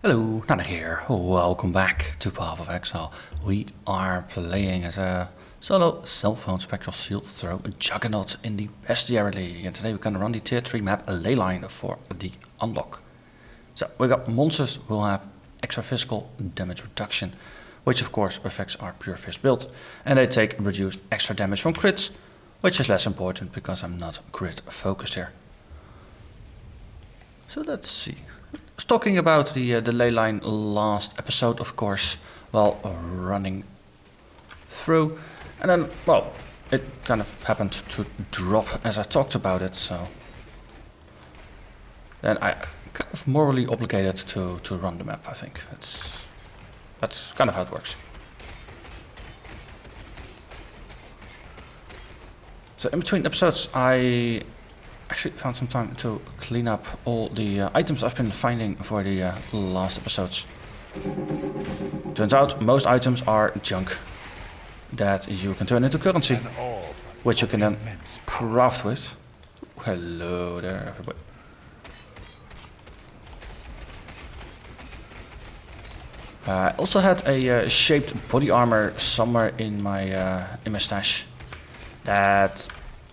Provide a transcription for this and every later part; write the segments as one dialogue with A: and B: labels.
A: Hello, Narnach here. Welcome back to Path of Exile. We are playing as a solo cell phone Spectral Shield Throw Juggernaut in the Bestiary League. And today we're going to run the tier 3 map Leyline for the unlock. So we got monsters who will have extra physical damage reduction, which of course affects our pure fist build. And they take reduced extra damage from crits, which is less important because I'm not crit focused here. So let's see. I was talking about the Leyline last episode, of course, while running through, and then, well, it kind of happened to drop as I talked about it, so then I kind of morally obligated to run the map. I think that's kind of how it works. So in between episodes, I actually found some time to clean up all the items I've been finding for the last episodes. Turns out most items are junk that you can turn into currency, which you can then craft with. Hello there, everybody. I also had a shaped body armor somewhere in my stash. It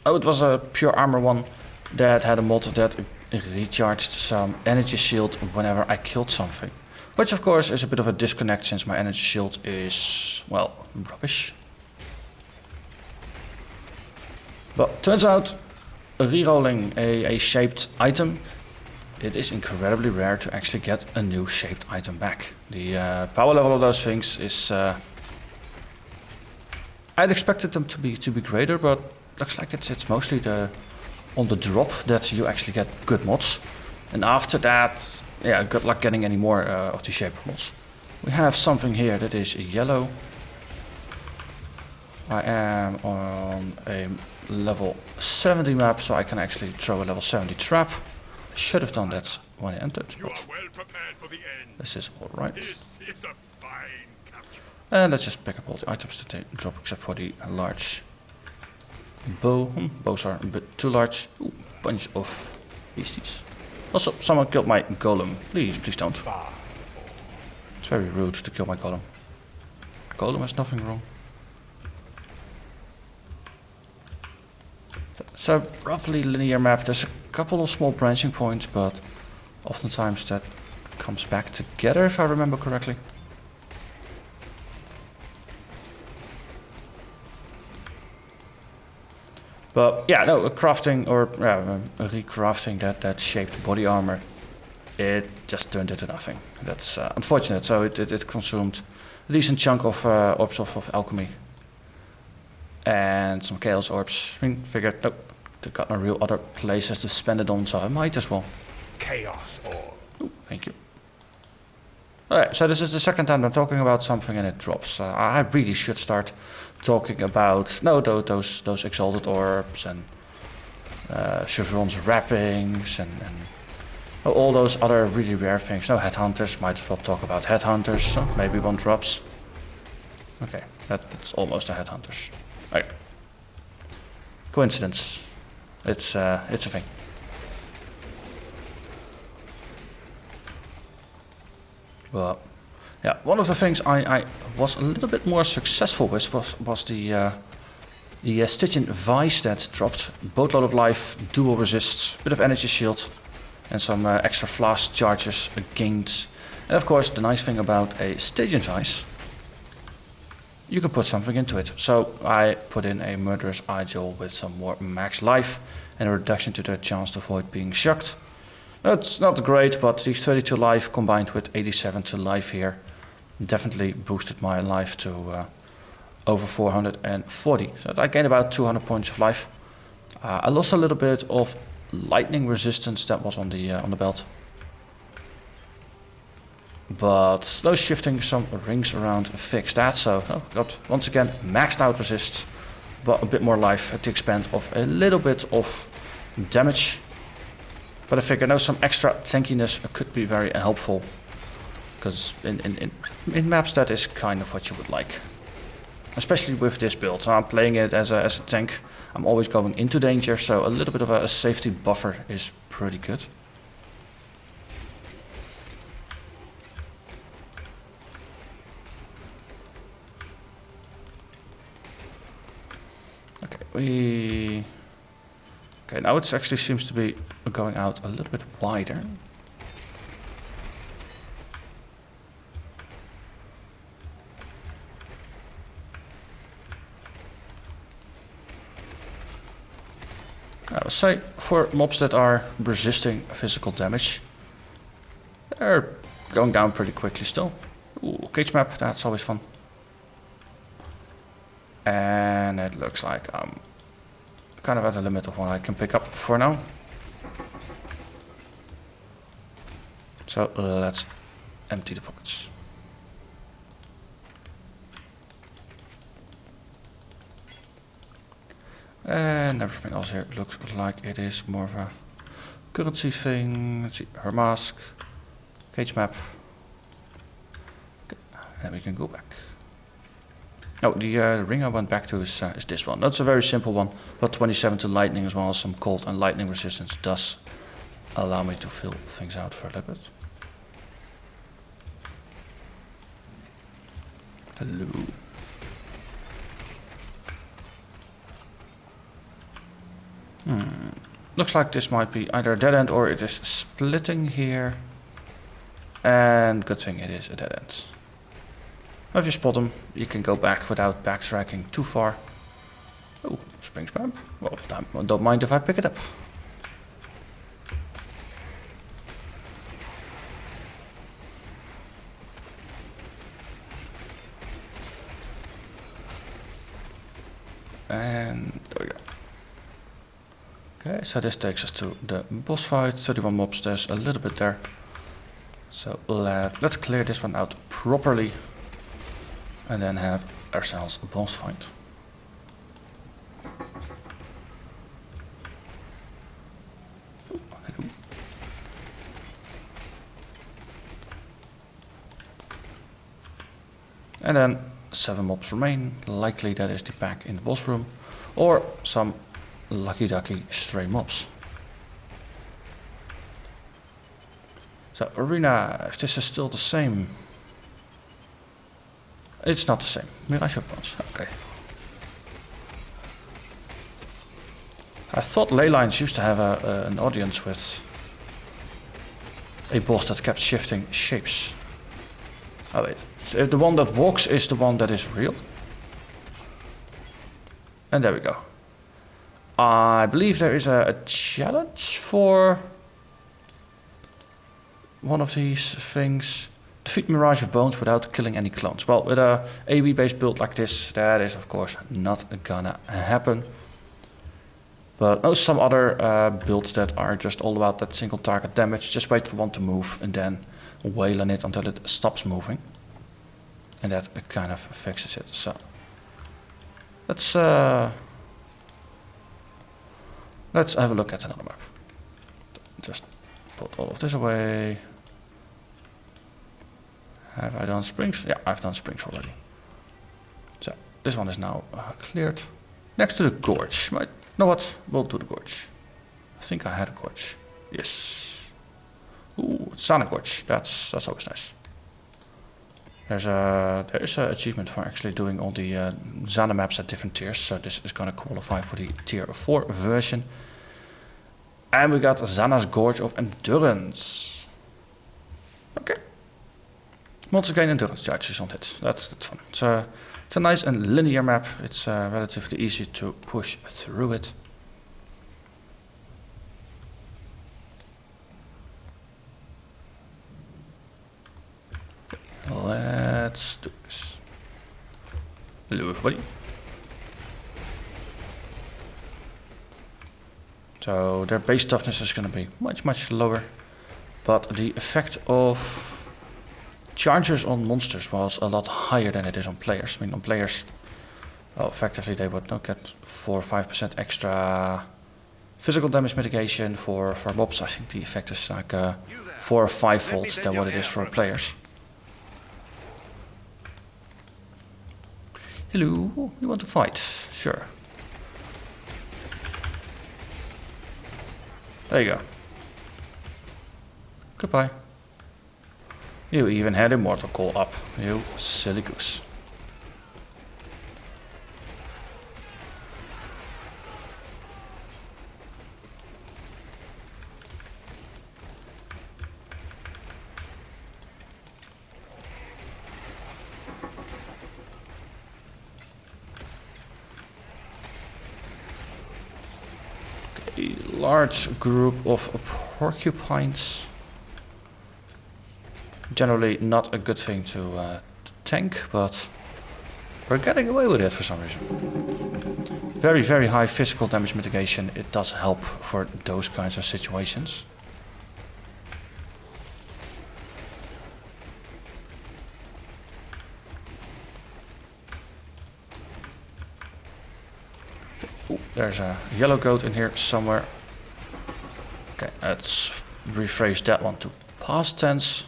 A: was a pure armor one that had a mod that recharged some energy shield whenever I killed something. Which of course is a bit of a disconnect since my energy shield is, well, rubbish. But turns out, rerolling a shaped item, it is incredibly rare to actually get a new shaped item back. The power level of those things is... I'd expected them to be greater, but looks like it's mostly on the drop that you actually get good mods. And after that, yeah, good luck getting any more of the shaper mods. We have something here that is yellow. I am on a level 70 map, so I can actually throw a level 70 trap. Should have done that when I entered.
B: You are well prepared for the end.
A: This is alright.
B: This is a fine capture.
A: And let's just pick up all the items that they drop except for the large bow. Bows are a bit too large. Ooh, bunch of beasties. Also, someone killed my golem. Please don't. It's very rude to kill my golem. Golem has nothing wrong. So, roughly linear map. There's a couple of small branching points, but oftentimes that comes back together if I remember correctly. But yeah, no, a crafting or a recrafting that shaped body armor, it just turned into nothing. That's unfortunate. So it consumed a decent chunk of orbs of alchemy and some chaos orbs. I mean, figured nope, they got no real other places to spend it on, so I might as well.
B: Chaos orb.
A: Ooh, thank you. Alright, so this is the second time I'm talking about something and it drops. I really should start talking about those exalted orbs and Chevron's wrappings and all those other really rare things. No, headhunters, might as well talk about headhunters. So maybe one drops. Okay, that's almost a headhunters. Right. Coincidence. It's a thing. But yeah, one of the things I was a little bit more successful with was the Stygian Vice that dropped. Boatload of life, dual resists, bit of energy shield, and some extra flask charges gained. And of course, the nice thing about a Stygian Vice, you can put something into it. So I put in a Murderous Igel with some more max life and a reduction to the chance to avoid being shocked. That's not great, but the 32 life combined with 87 to life here definitely boosted my life to over 440. So I gained about 200 points of life. I lost a little bit of lightning resistance that was on the belt, but slow shifting some rings around fixed that. So got once again maxed out resists, but a bit more life at the expense of a little bit of damage. But I figure now some extra tankiness could be very helpful, because in maps that is kind of what you would like. Especially with this build. So I'm playing it as a tank. I'm always going into danger, so a little bit of a safety buffer is pretty good. we... Okay, now it actually seems to be going out a little bit wider. I would say for mobs that are resisting physical damage, they're going down pretty quickly still. Ooh, cage map, that's always fun. And it looks like I'm kind of at the limit of what I can pick up for now. So let's empty the pockets. And everything else here looks like it is more of a currency thing. Let's see, her mask, cage map. Okay. And we can go back. Oh, the ring I went back to is this one. That's a very simple one, but 27 to lightning as well as some cold and lightning resistance does allow me to fill things out for a little bit. Hello. Looks like this might be either a dead end or it is splitting here. And good thing it is a dead end. If you spot them, you can go back without backtracking too far. Oh, spring spam. Well, don't mind if I pick it up. And there we go. Okay, so this takes us to the boss fight. 31 mobs, there's a little bit there. So let's clear this one out properly. And then have ourselves a boss fight. And then 7 mobs remain. Likely that is the pack in the boss room. Or some lucky ducky stray mobs. So arena, if this is still the same. It's not the same. Mirage opponents. Okay. I thought Leylines used to have an audience with a boss that kept shifting shapes. Oh wait. So if the one that walks is the one that is real. And there we go. I believe there is a challenge for one of these things. Defeat Mirage of Bones without killing any clones. Well, with a AoE based build like this, that is of course not gonna happen. But no, some other builds that are just all about that single target damage. Just wait for one to move and then wail on it until it stops moving. And that kind of fixes it. So let's have a look at another map. Just put all of this away. Have I done springs? Yeah, I've done springs already. So this one is now cleared. Next to the Gorge. You know what? We'll do the Gorge. I think I had a Gorge. Yes. Ooh, it's Sana Gorge. That's always nice. There is an achievement for actually doing all the Zana maps at different tiers. So this is going to qualify for the tier 4 version. And we got Zana's Gorge of Endurance. Okay. Monsters gain endurance charges on it. That's fun. It's a nice and linear map. It's relatively easy to push through it. Let's do this. Hello everybody. So their base toughness is going to be much lower. But the effect of charges on monsters was a lot higher than it is on players. I mean, on players, well, effectively they would not get 4 or 5% extra physical damage mitigation. For mobs, I think the effect is like 4 or 5 fold than what it is for players. Hello, you want to fight? Sure. There you go. Goodbye. You even had Immortal Call up, you silly goose. large group of porcupines. Generally not a good thing to tank, but we're getting away with it for some reason. Very, very high physical damage mitigation. It does help for those kinds of situations. Ooh, there's a yellow goat in here somewhere. Okay, let's rephrase that one to past tense.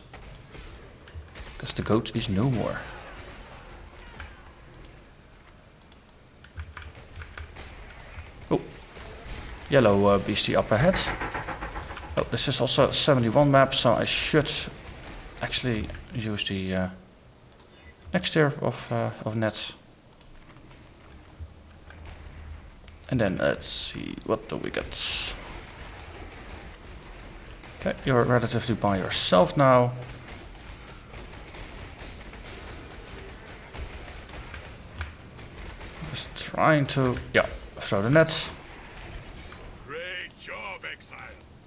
A: Because the goat is no more. Oh, yellow beastie up ahead. Oh, this is also a 71 map, so I should actually use the next tier of nets. And then let's see, what do we get? Okay, you're relatively by yourself now. Just trying to, yeah, throw the net.
B: Great job, Exile.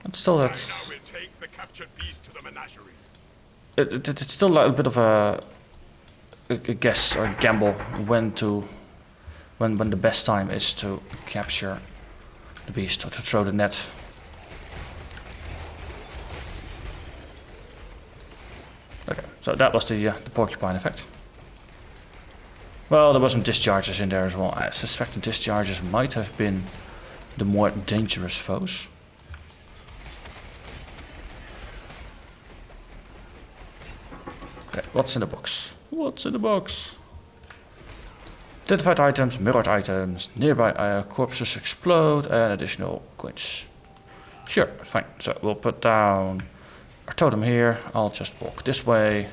A: And still
B: Now
A: that's...
B: we'll take the captured beast to the menagerie.
A: It's still a bit of a guess or gamble when the best time is to capture the beast or to throw the net. Okay, so that was the porcupine effect. Well, there was some discharges in there as well. I suspect the discharges might have been the more dangerous foes. Okay, what's in the box? What's in the box? Identified items, mirrored items, nearby corpses explode, and additional coins. Sure, fine. So we'll put down our totem here. I'll just walk this way.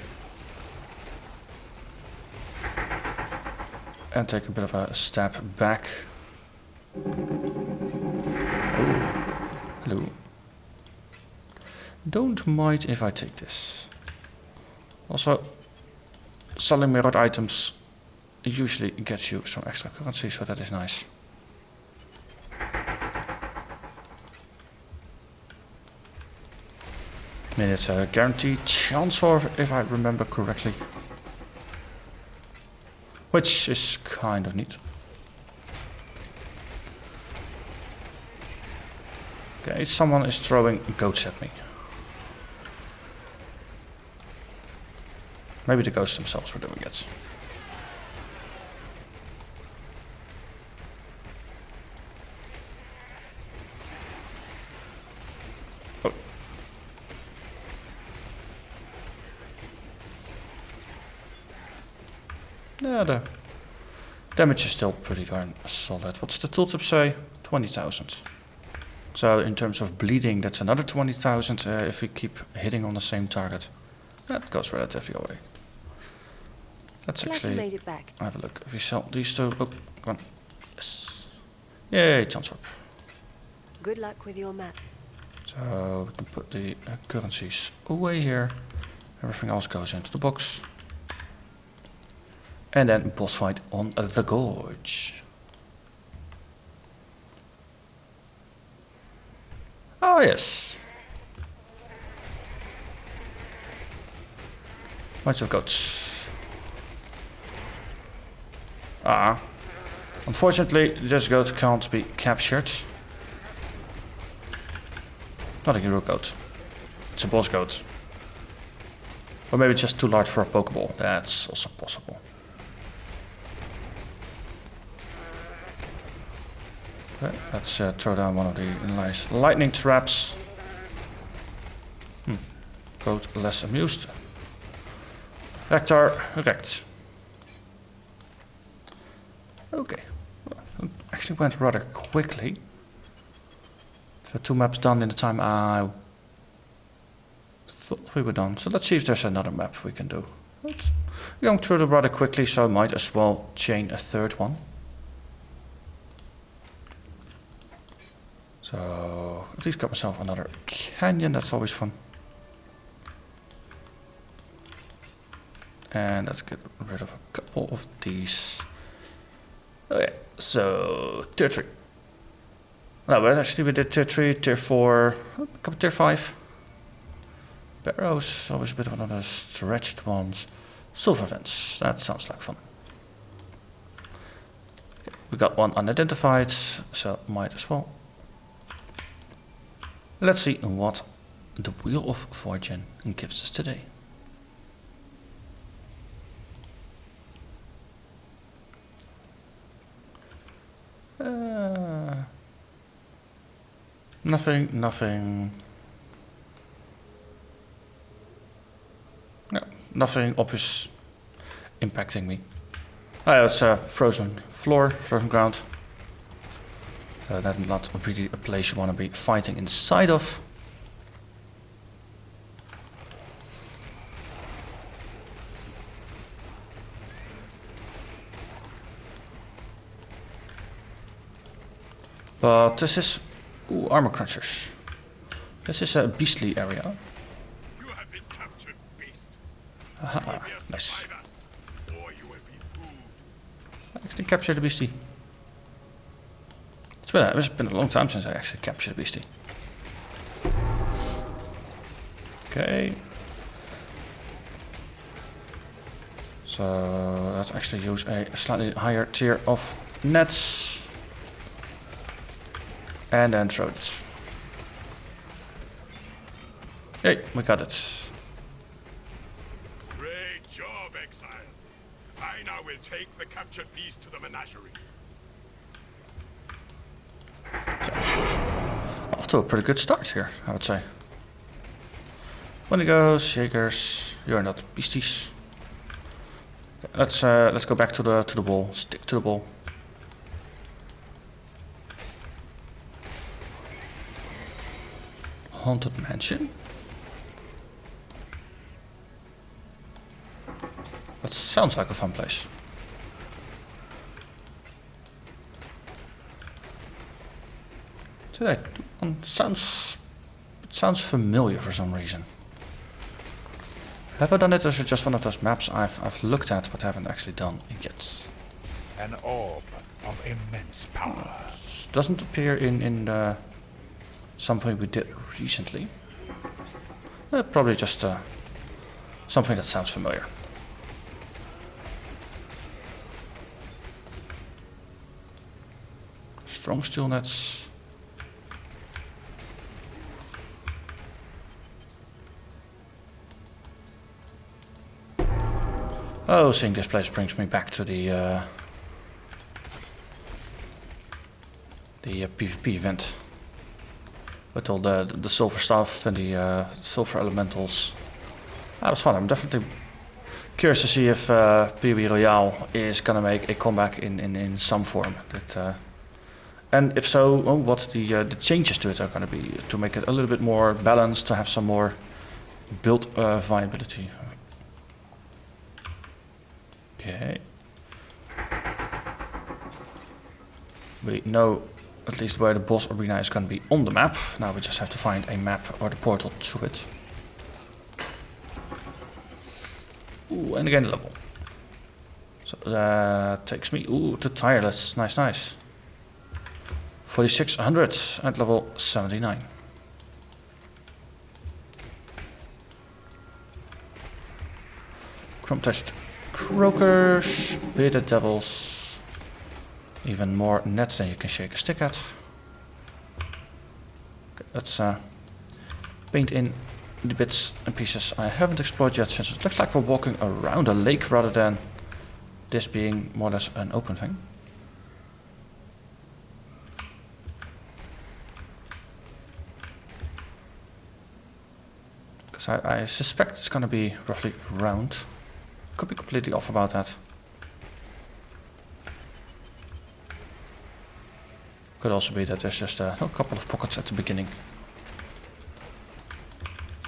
A: And take a bit of a step back. Oh, hello. Don't mind if I take this. Also, selling mirrored items usually gets you some extra currency, so that is nice. I mean, it's a guaranteed chance for, if I remember correctly. Which is kind of neat. Okay, someone is throwing goats at me. Maybe the ghosts themselves were doing it. Oh. Yeah, the damage is still pretty darn solid. What's the tooltip say? 20,000. So in terms of bleeding, that's another 20,000 if we keep hitting on the same target. That goes relatively away. Let's actually
C: made it back.
A: have a look. If we sell these two, oh, come on. Yes. Yay, chance up.
C: Good luck with your maps.
A: So we can put the currencies away here. Everything else goes into the box. And then boss fight on the Gorge. Oh yes. Bunch of goats. Unfortunately, this goat can't be captured. Not a hero goat. It's a boss goat. Or maybe it's just too large for a Pokeball. That's also possible. Okay, let's throw down one of the nice lightning traps. Goat less amused. Rector, wrecked. Okay, well, actually went rather quickly. So 2 maps done in the time I thought we were done. So let's see if there's another map we can do. It's going through them rather quickly, so I might as well chain a third one. So at least got myself another canyon, that's always fun. And let's get rid of a couple of these. Okay, so tier 3. No, but actually we did tier 3, tier 4, a couple tier 5. Barrows, always a bit of one of those stretched ones. Sulphur vents, that sounds like fun. Okay, we got one unidentified, so might as well. Let's see what the Wheel of Fortune gives us today. Nothing. No, nothing obvious impacting me. Oh, it's a frozen floor, frozen ground. That's not really a place you want to be fighting inside of. But this is armor crunchers. This is a beastly area.
B: You have been captured, beast.
A: Aha,
B: You will be a
A: nice.
B: survivor, or you will be food.
A: I actually captured the beastie. It's been a long time since I actually captured a beastie. Okay. So let's actually use a slightly higher tier of nets. And then throw it. Hey, we got it.
B: Great job, Exile. I now will take the captured beast to the menagerie.
A: Off to a pretty good start here, I would say. When it goes, Jaegers, you're not beasties. Okay, let's go back to the wall. Stick to the wall. Haunted Mansion. That sounds like a fun place. That sounds familiar for some reason. Have I done it, or is it just one of those maps I've looked at but haven't actually done yet?
D: An orb of immense power.
A: Doesn't appear in the something we did recently. Probably just something that sounds familiar. Strong steel nets. Oh, seeing this place brings me back to the PvP event with all the sulphur stuff and the sulphur elementals. That was fun. I'm definitely curious to see if PvP Royale is gonna make a comeback in some form. And if so, what the changes to it are gonna be to make it a little bit more balanced, to have some more build viability. Okay. We know at least where the boss arena is going to be on the map. Now we just have to find a map or the portal to it. Ooh, and again level. So that takes me to Tireless. Nice, nice. 4600 at level 79. Chrome touched Croakers, bearded devils, even more nets than you can shake a stick at. Okay, let's paint in the bits and pieces I haven't explored yet, since it looks like we're walking around a lake rather than this being more or less an open thing. Because I suspect it's going to be roughly round. Could be completely off about that. Could also be that there's just a couple of pockets at the beginning.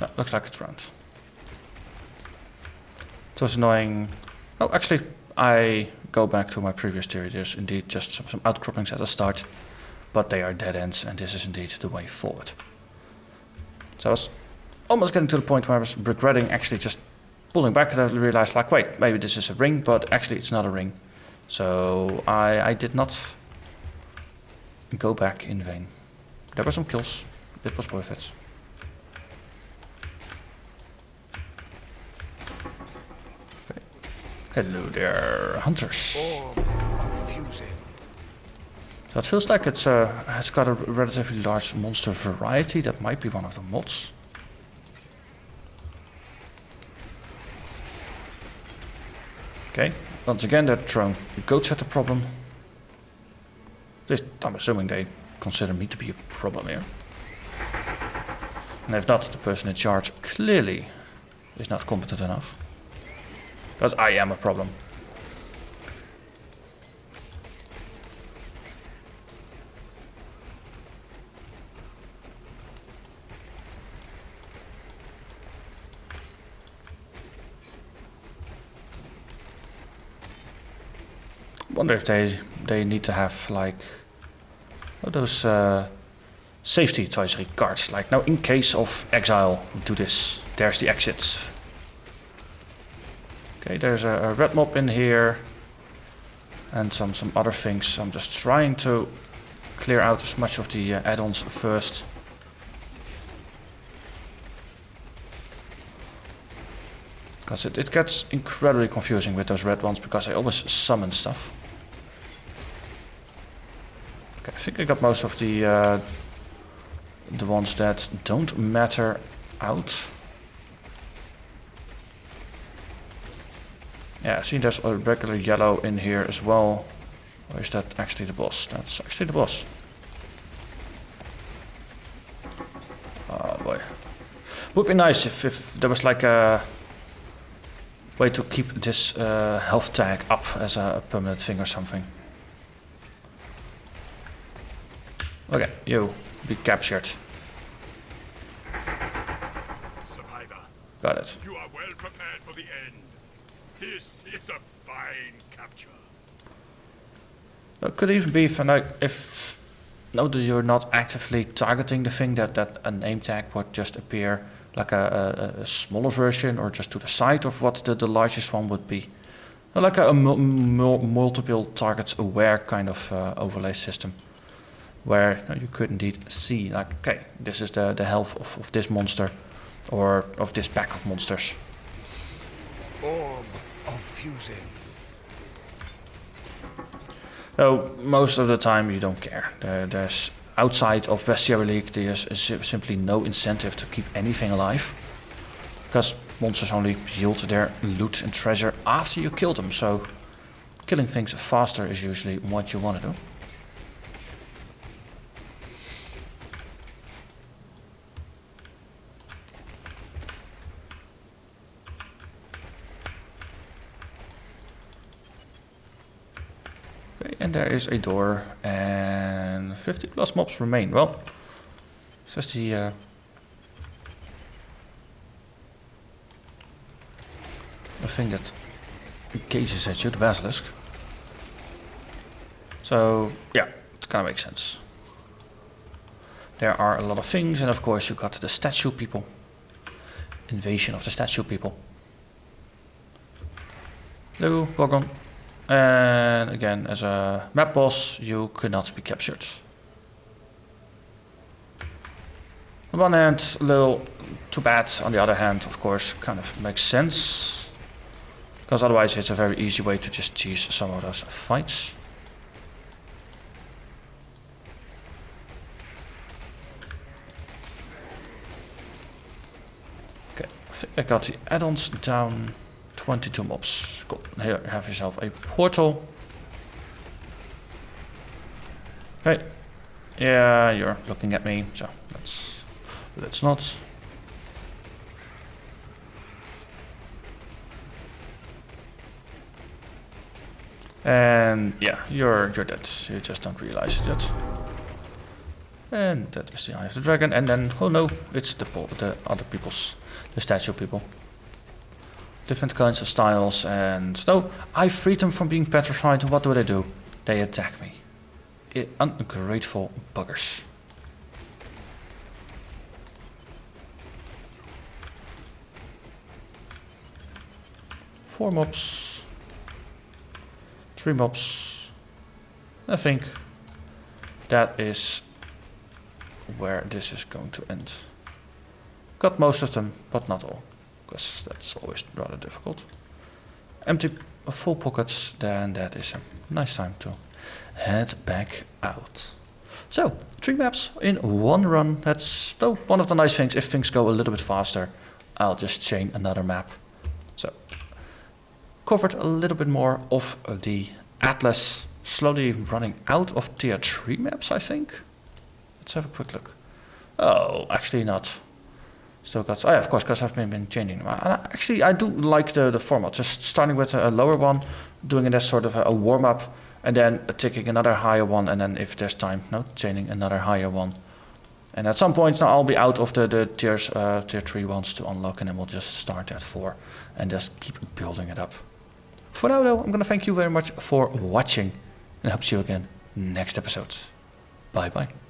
A: No, looks like it's round. It was annoying. Oh, actually, I go back to my previous theory. There's indeed just some outcroppings at the start, but they are dead ends, and this is indeed the way forward. So I was almost getting to the point where I was regretting actually just pulling back, and I realized, like, wait, maybe this is a ring, but actually it's not a ring. So I did not go back in vain. There were some kills. It was worth it. Okay. Hello there, hunters.
D: Orb of fusing.
A: So it feels like it's has got a relatively large monster variety. That might be one of the mods. Okay, once again they're thrown. The goats had a problem. I'm assuming they consider me to be a problem here. And if not, the person in charge clearly is not competent enough. Because I am a problem. Wonder if they need to have like those safety advisory cards. Like now, in case of exile, do this. There's the exit. Okay, there's a red mob in here, and some other things. I'm just trying to clear out as much of the add-ons first. Because it gets incredibly confusing with those red ones because they always summon stuff. Okay, I think I got most of the ones that don't matter out. Yeah, I see there's a regular yellow in here as well. Or is that actually the boss? That's actually the boss. Oh boy. Would be nice if there was like a way to keep this health tag up as a permanent thing or something. Okay, you be captured.
B: Survivor,
A: Got it.
B: you are well prepared for the end. This is a fine capture.
A: It could even be if you're not actively targeting the thing, that a name tag would just appear like a smaller version or just to the side of what the largest one would be. Like a multiple targets aware kind of overlay system. Where you could indeed see, like, okay, this is the health of this monster or of this pack of monsters.
D: Orb of fusing.
A: So most of the time you don't care. There's outside of Bestiary League, there's simply no incentive to keep anything alive. Because monsters only yield their loot and treasure after you kill them. So killing things faster is usually what you want to do. Okay, and there is a door, and 50 plus mobs remain. Well, says the thing that engages at you, the basilisk. So yeah, it kind of makes sense. There are a lot of things, and of course you got the statue people. Invasion of the statue people. Hello, Gorgon. And again, as a map boss, you could not be captured. On one hand, a little too bad. On the other hand, of course, kind of makes sense. Because otherwise it's a very easy way to just cheese some of those fights. Okay, I think I got the add-ons down. 22 mobs. Cool. Here, have yourself a portal. Okay. Yeah, you're looking at me, so let's not. And yeah, you're dead. You just don't realize it yet. And that is the Eye of the Dragon. And then, oh no, it's the other people's, the statue people. Different kinds of styles, and no, I freed them from being petrified, and what do? They attack me. Ungrateful buggers. Four mobs. 3 mobs. I think that is where this is going to end. Got most of them, but not all, because that's always rather difficult. Empty full pockets, then that is a nice time to head back out. So, 3 maps in one run. That's though one of the nice things. If things go a little bit faster, I'll just chain another map. So, covered a little bit more of the Atlas. Slowly running out of tier 3 maps, I think. Let's have a quick look. Oh, actually not. Still got... Oh yeah, of course, because I've been changing them. Actually, I do like the format. Just starting with a lower one, doing it as sort of a warm-up, and then taking another higher one, and then if there's time, chaining another higher one. And at some point now I'll be out of the tier 3 ones to unlock, and then we'll just start at 4 and just keep building it up. For now though, I'm gonna thank you very much for watching, and I hope to see you again next episode. Bye bye.